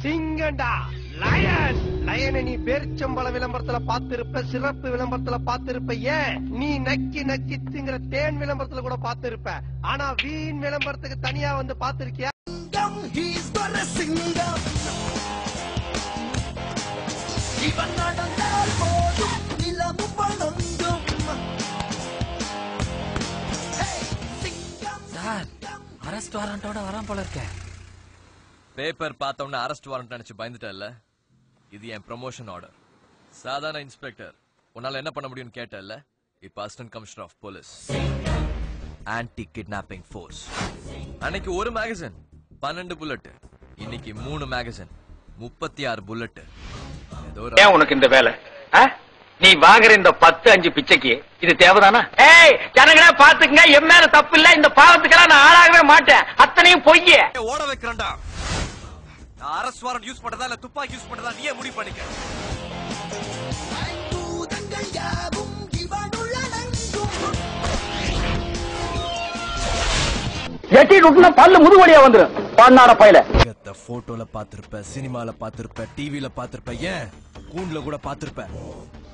சிங்கண்டா line. லயனை நீ பேரிச்சம்பழ விளம்பரத்துல பாத்திருப்ப, சிறப்பு விளம்பரத்துல பாத்திருப்ப, ஏன் நீ நக்கி நக்கி திங்கிற தேன் விளம்பரத்துல கூட பாத்திருப்ப. ஆனா வீண் விளம்பரத்துக்கு தனியா வந்து பாத்திருக்கியா? சார், அரெஸ்ட் வாரண்டோட வரான் போல இருக்கேன். பேப்பர் பார்த்தோம்னா அரெஸ்ட் வாரண்ட் நினைச்சு பயந்துட்டல்ல? இது என் ப்ரமோஷன் ஆர்டர். சாதாரண இன்ஸ்பெக்டர், உன்னால என்ன பண்ண முடியும்னு கேட்டல்ல? இப்ப assistant commissioner of police, anti kidnapping force. அன்னைக்கு ஒரு மேகசின் 12 புல்லட், இன்னைக்கு 3 மேகசின் 36 புல்லட். ஏன் உனக்கு இந்த வேலை? நீ வாங்குற இந்த 10-5 பிச்சைக்கு இது தேவைதானா? ஏய் ஜனங்களே பாத்துக்கங்க, என் மேல தப்பு இல்ல. இந்த பாவத்துக்கெல்லாம் நான் ஆளாகவே மாட்டேன். அத்தனையும் பொய்யே. ஓட வைக்கிறேன்டா. நான் அரெஸ்ட் வாரண்ட் யூஸ் பண்றதா இல்ல துப்பாக்கி யூஸ் பண்றதா நீயே முடிவு பண்ணிக்க. பல்லு முதுவடியா வந்துரும். பண்ணாட பையல போட்டோல பாத்திருப்ப, சினிமால பாத்திருப்ப, டிவில பாத்திருப்ப, ஏன் கூண்டுல கூட பாத்திருப்ப.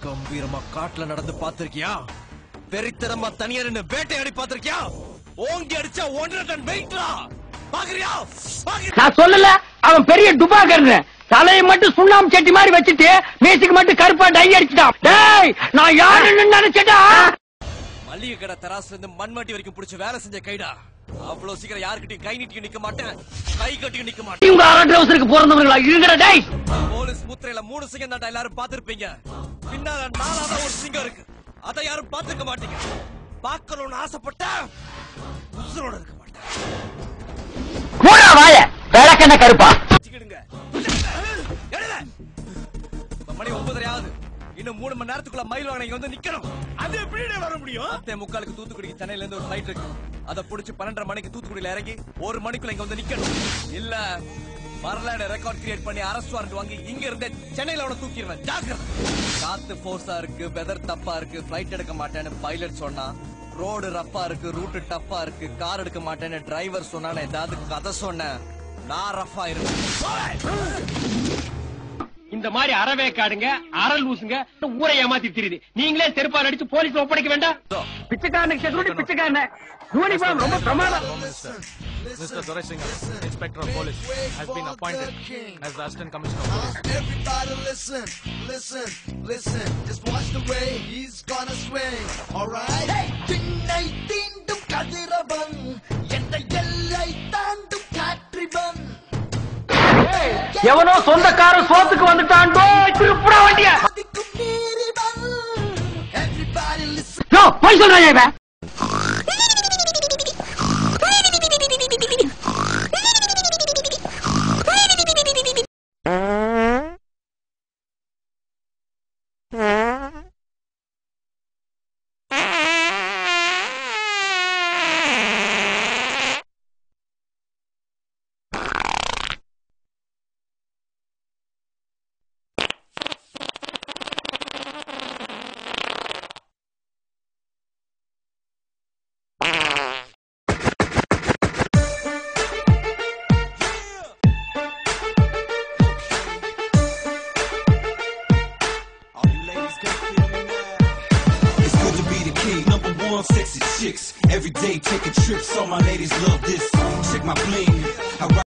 கம்பீரமா காட்டுல நடந்து பாத்திருக்கியா? வெறித்தனமா தனியா நின்னு வேட்டையாடி பாத்திருக்கியா? ஓங்கி அடிச்சா 1.5 டன் வெயிட்ரா. பாக்குறியா? நான் சொல்லல, அவன் பெரிய டுபாக்கர்னு. தலையை மட்டும் சுண்ணாம்பு சட்டி மாதிரி வச்சுட்டு மேசிக்கு மட்டும் கருப்பா டை அடிச்சுட்டான். டேய், நான் யாருன்னு நினைச்சடா? மல்லிகை கடை தராசுல இருந்து மண்மாட்டி வரைக்கும் புடிச்சு வேலை செஞ்ச கைடா. அவ்வளவு சீக்கிரம் யாருக்கிட்டையும் கை நீட்டியும் நிக்க மாட்டேன், கை கட்டியும் நிக்க மாட்டேன். இவங்க அரட்ரவுசருக்கு பிறந்தவங்களா இருக்கிற? டேய், போலீஸ் முத்திரையில 3 சிங்கம் தாண்டா எல்லாரும் பாத்திருப்பீங்க. பின்னால 4ஆவது ஒரு சிங்கம் இருக்கு, அதை யாரும் பாத்துக்க மாட்டீங்க. பாக்கணும்னு ஆசைப்பட்ட உசுரோட இருக்க மாட்டேன். கூட வாய விளக்கென்ன கருப்பா. மணி 9:30 ஆகுது. இன்னும் 3 மணி நேரத்துக்குள்ள மயில் வாகனம் இங்க வந்து நிக்கணும். அது எப்படி வர முடியும்? 10:45 தூத்துக்குடிக்கு சென்னையில இருந்து ஒரு ஃளைட் இருக்கு. அதை புடிச்சு 12:30 மணிக்கு தூத்துக்குடியில இறங்கி 1 மணிக்குள்ள இங்க வந்து நிக்கணும். இல்ல வரலாறு ரெக்கார்ட் கிரியேட் பண்ணி அரெஸ்ட் வாரண்ட் வாங்கி இங்க இருந்து சென்னையில அவனை தூக்கிடுவேன். ஜாக்கிரதை. காத்து ஃபோர்ஸா இருக்கு, வெதர் தப்பா இருக்கு, ஃளைட் எடுக்க மாட்டேன்னு பைலட் சொன்னா, ரோடு ரஃப்பா இருக்கு, ரூட் டஃப்பா இருக்கு, கார் எடுக்க மாட்டேன்னு டிரைவர் சொன்னா, ஏதாவது கதை சொன்ன நான் ரஃப்பா இருக்கேன். இந்த மாதிரி அறவே காடுங்க, அரல் ஊசுங்க ஊரை ஏமாத்தி தெரியுது. நீங்களே செருப்பால் அடிச்சு போலீஸ் ஒப்படைக்க வேண்டாம். பிச்சைக்காரனுக்கு செக்யூரிட்டி பிச்சைக்காரன். யூனிஃபார்ம் ரொம்ப பிரமாதம். Mr. Durai Singh, Inspector of Police, has been appointed as the Assistant Commissioner of Police. Everybody listen, listen, listen. Just watch the way he's gonna swing. Alright? Tinnai tindum kadiravan, enda ellai taandum katrivan. எவனோ சொந்தக்கார சோத்துக்கு வந்துட்டான். திருப்புடா வண்டிய. Everybody listen. யோ, போய் சொல்றானே இவன். Sexy chicks every day taking trips. All my ladies love this. Check my bling. I